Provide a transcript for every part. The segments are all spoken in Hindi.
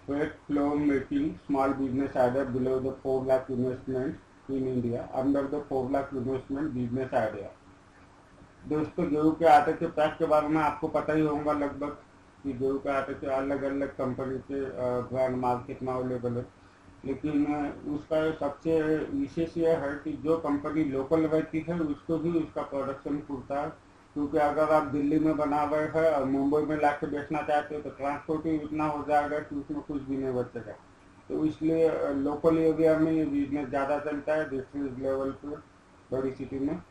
Great flow making small business idea below the 4 lakh investment in India under the 4 lakh investment business idea। दोस्तों गेहूं के आटे के पैक के बारे में आपको पता ही होगा लगभग कि गेहूं के आटे के अलग अलग कंपनी के ब्रांड मार्केट में अवेलेबल है, लेकिन उसका सबसे विशेष यह है कि जो कंपनी लोकल रहती है उसको भी उसका प्रोडक्शन पूरता है, क्योंकि अगर आप दिल्ली में बना रहे हैं और मुंबई में ला के बेचना चाहते हो तो ट्रांसपोर्ट ही इतना हो जाएगा कि उसमें कुछ भी नहीं बचेगा। तो इसलिए लोकल एरिया में ये बिजनेस ज़्यादा चलता है डिस्ट्रिक्ट लेवल पर, बड़ी सिटी में।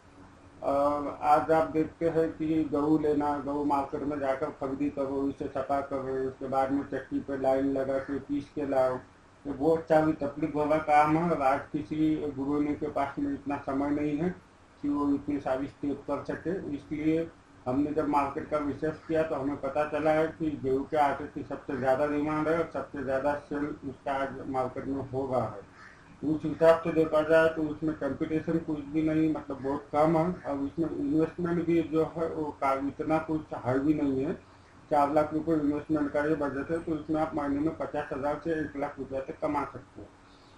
और आज आप देखते हैं कि गेहूँ लेना, गेहूँ मार्केट में जाकर खरीदी करो, उसे सफा करो, उसके बाद में चक्की पे लाइन लगा के पीस के लाओ, तो बहुत सारी तकलीफ वाला काम है। और आज किसी गृहिणी के पास में इतना समय नहीं है कि वो इतनी सारी स्टेप कर सके। इसलिए हमने जब मार्केट का रिसर्च किया तो हमें पता चला है कि गेहूँ के आटे की सबसे ज़्यादा डिमांड है और सबसे ज़्यादा सेल उसका आज मार्केट में हो रहा है। उस हिसाब से देखा जाए तो उसमें कंपटीशन कुछ भी नहीं, मतलब बहुत कम है। और उसमें इन्वेस्टमेंट भी जो है वो इतना कुछ हाई भी नहीं है। 4 लाख रुपए इन्वेस्टमेंट का ये बजट है, तो उसमें आप महीने में 50,000 से 1 लाख रुपये तक कमा सकते हो।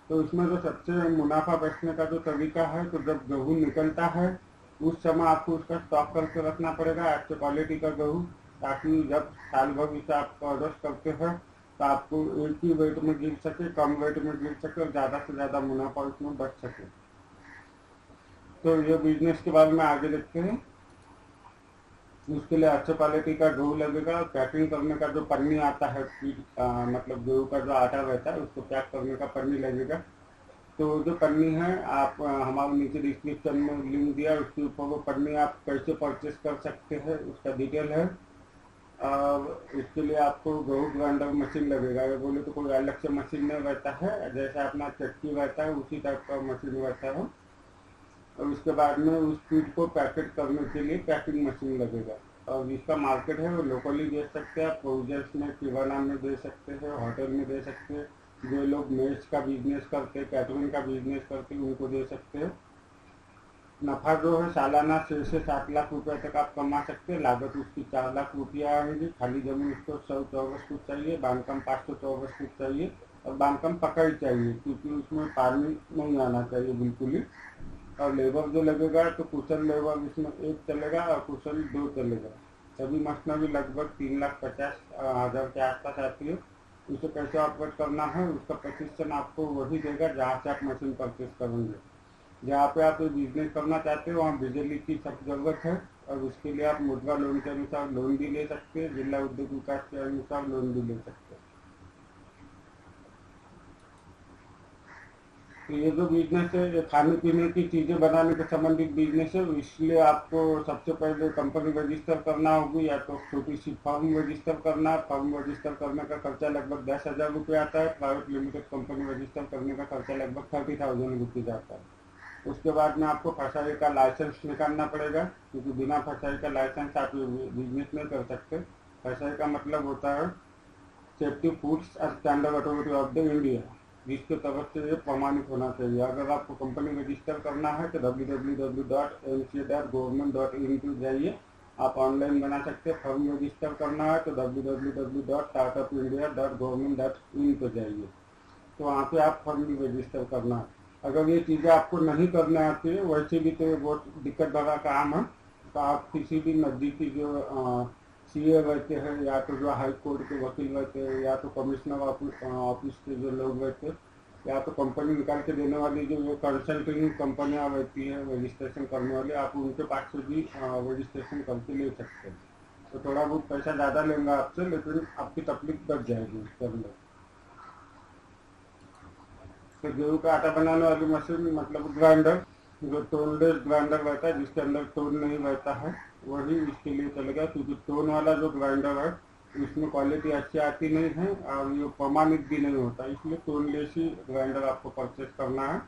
तो इसमें जो सबसे मुनाफा बचने का जो तरीका है, तो जब गेहूँ निकलता है उस समय आपको उसका स्टॉक करके रखना पड़ेगा अच्छे क्वालिटी का गेहूँ, ताकि जब साल भर इसे आप प्रोडक्ट करते हैं तो आपको एक ही वेट में गिर सके, कम वेट में गिर सके और ज़्यादा से ज़्यादा मुनाफा उसमें बच सके। तो ये बिजनेस के बारे में आगे देखते हैं। उसके लिए अच्छे क्वालिटी का गेहूँ लगेगा। पैकिंग करने का जो पन्नी आता है, मतलब गेहूँ का जो आटा रहता है उसको पैक करने का पन्नी लगेगा। तो जो पन्नी है आप हमारे नीचे डिस्क्रिप्शन में लिंक दिया, उसके ऊपर वो पन्नी आप कैसे परचेस कर सकते हैं उसका डिटेल है। और इसके लिए आपको गेहूँ ग्राइंडर मशीन लगेगा। ये बोले तो कोई अलग से मशीन नहीं रहता है, जैसे अपना चक्की रहता है उसी टाइप का मशीन रहता है। और उसके बाद में उस फीड को पैकेट करने के लिए पैकिंग मशीन लगेगा। और इसका मार्केट है वो लोकली बेच सकते हैं, आप प्रोविजन्स में, किराना में दे सकते हैं, होटल में दे सकते हैं, जो लोग मेस का बिजनेस करते हैं, कैटरिंग का बिजनेस करते हैं उनको दे सकते हैं। नफा जो है सालाना 6 से 7 लाख रुपए तक आप कमा सकते हैं। लागत उसकी 4 लाख रुपया आएगी। खाली जमीन उसको 100 चौरस फुट चाहिए, बांधकाम 500 चौरस फुट चाहिए और बांधकाम पक्का ही चाहिए, क्योंकि उसमें पानी नहीं आना चाहिए बिल्कुल ही। और लेबर जो लगेगा तो कुशल लेबर इसमें 1 चलेगा और कुशल 2 चलेगा। सभी मशीनरी लगभग 3,50,000 के आसपास आती है। उसे कैसे ऑपरेट करना है उसका प्रशिक्षण आपको वही देगा जहाँ से आप मशीन परचेस करेंगे। जहाँ पे आप बिजनेस करना चाहते हो वहाँ बिजली की सख्त जरूरत है, और उसके लिए आप मुद्रा लोन के अनुसार लोन भी ले सकते हैं, जिला उद्योग विकास के अनुसार लोन भी ले सकते हैं। तो ये जो बिजनेस है ये खाने पीने की चीज़ें बनाने के संबंधित बिजनेस है। इसलिए आपको सबसे पहले कंपनी रजिस्टर करना होगी, या तो छोटी सी फर्म रजिस्टर करना है। फर्म रजिस्टर करने का खर्चा लगभग 10,000 रुपये आता है। प्राइवेट लिमिटेड कंपनी रजिस्टर करने का खर्चा लगभग 30,000 रुपीज़ आता है। उसके बाद में आपको फसाई का लाइसेंस निकालना पड़ेगा, क्योंकि बिना फसाई का लाइसेंस आप बिजनेस नहीं कर सकते। फसाई का मतलब होता है safety foods standard authority of the India, जिसके तरफ से ये प्रमाणित होना चाहिए। अगर आपको कंपनी रजिस्टर करना है तो www.mca.government.in पे जाइए, आप ऑनलाइन बना सकते हैं। फर्म रजिस्टर करना है तो www.startupindia.government.in पे जाइए, तो वहाँ पे आप फर्म रजिस्टर करना है। अगर ये चीज़ें आपको नहीं करना आती है, वैसे भी तो ये बहुत दिक्कत भरा काम है, तो आप किसी भी नज़दीकी जो सीए रहते हैं, या तो जो हाई कोर्ट के वकील रहते हैं, या तो कमिश्नर ऑफिस के जो लोग रहते हैं, या तो कंपनी निकाल के देने वाली जो ये कंसल्टिंग कंपनियाँ रहती हैं रजिस्ट्रेशन करने वाली, आप उनके पास से भी रजिस्ट्रेशन करके ले सकते हैं। तो थोड़ा बहुत पैसा ज़्यादा लेंगे आपसे, लेकिन आपकी तकलीफ बच जाएगी उसके अंदर। तो गेहूँ का आटा बनाने वाली मशीन मतलब ग्राइंडर, जो टोनलेस ग्राइंडर रहता है जिसके अंदर टोन नहीं रहता है, वही इसके लिए चलेगा। क्योंकि टोन वाला जो ग्राइंडर है उसमें क्वालिटी अच्छी आती नहीं है और ये प्रमाणित भी नहीं होता, इसलिए टोनलेस ही ग्राइंडर आपको परचेस करना है।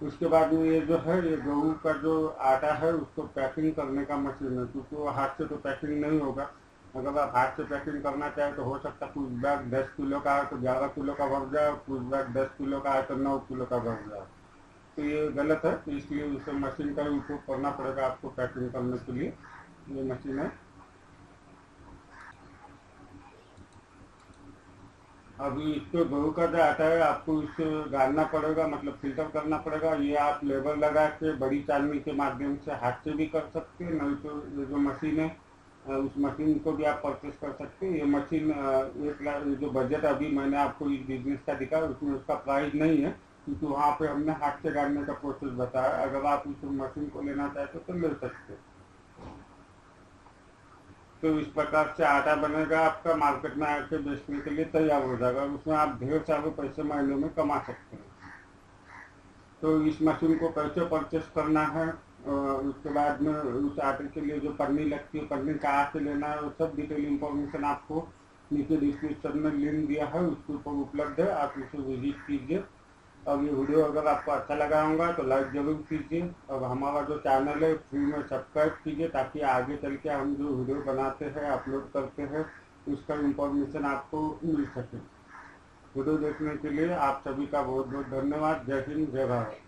उसके बाद में ये जो है ये गेहूँ का जो आटा है उसको पैकिंग करने का मशीन है, क्योंकि वो हाथ से तो पैकिंग नहीं होगा। अगर आप हाथ से पैकिंग करना चाहें तो हो सकता है कुछ बैग 10 किलो का है तो 11 किलो का भर जाए, कुछ बैग 10 किलो का है तो 9 किलो का भर जाए, तो ये गलत है। तो इसलिए उसे मशीन का उपयोग करना पड़ेगा आपको पैकिंग करने के लिए। ये मशीन है। अभी इसको गेहूँ का जो आटा है आपको इसे गाड़ना पड़ेगा, मतलब फिल्टर करना पड़ेगा। ये आप लेबर लगा के बड़ी चालनी के माध्यम से हाथ से भी कर सकते हैं, नहीं तो ये जो मशीन है उस मशीन को भी आप परचेस कर सकते हैं। ये मशीन 1 लाख, जो बजट अभी मैंने आपको इस बिजनेस का दिखाया उसमें उसका प्राइस नहीं है, क्योंकि वहाँ पे हमने हाथ से गाड़ने का प्रोसेस बताया। अगर आप उस मशीन को लेना चाहते तो ले सकते। तो इस प्रकार से आटा बनेगा, आपका मार्केट में आके बेचने के लिए तैयार हो जाएगा, उसमें आप ढेर सारे पैसे महीने में कमा सकते हैं। तो इस मशीन को कैसे परचेस करना है, उसके बाद में उस आटे के लिए जो पन्नी लगती है, पन्नी कहाँ से लेना है, वो सब डिटेल इंफॉर्मेशन आपको नीचे डिस्क्रिप्शन में लिंक दिया है, उसके ऊपर उपलब्ध है, आप उसे विजिट कीजिए। और ये वीडियो अगर आपको अच्छा लगा होगा तो लाइक जरूर कीजिए, और हमारा जो चैनल है फ्री में सब्सक्राइब कीजिए, ताकि आगे चल के हम जो वीडियो बनाते हैं, अपलोड करते हैं, उसका इंफॉर्मेशन आपको मिल सके। वीडियो देखने के लिए आप सभी का बहुत बहुत धन्यवाद। जय हिंद, जय भारत।